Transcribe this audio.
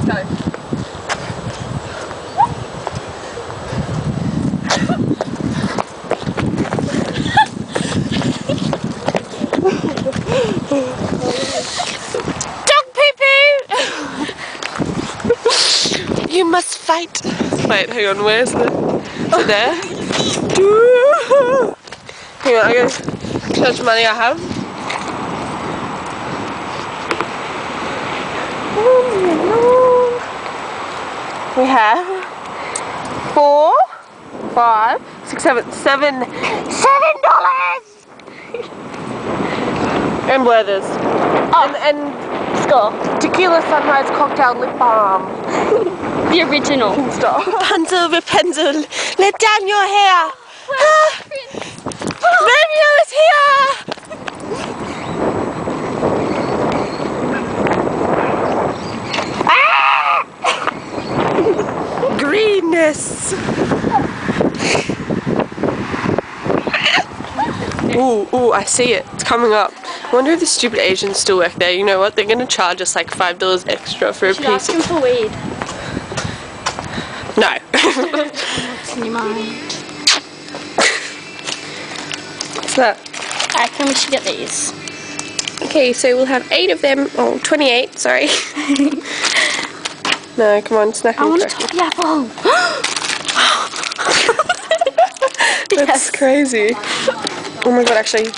Go. Dog pee-poo! You must fight. Wait, hang on, where's the... Oh, there? Hang on, I gotta see how much money I have. We have 4, 5, 6, 7 $7! And Werther's. Oh, and Skull. Tequila Sunrise Cocktail Lip Balm. The original. Stop. Rapunzel, Rapunzel, let down your hair. Romeo is here! Greenness. Ooh, I see it. It's coming up. I wonder if the stupid Asians still work there. You know what? They're gonna charge us like $5 extra for a piece. Ask him for weed. No. What's in your mind? What's that? I reckon we should get these. Okay, so we'll have 8 of them. Oh, 28, sorry. No, come on, snack I and want a crack. toffee apple. That's crazy. Oh my god, actually.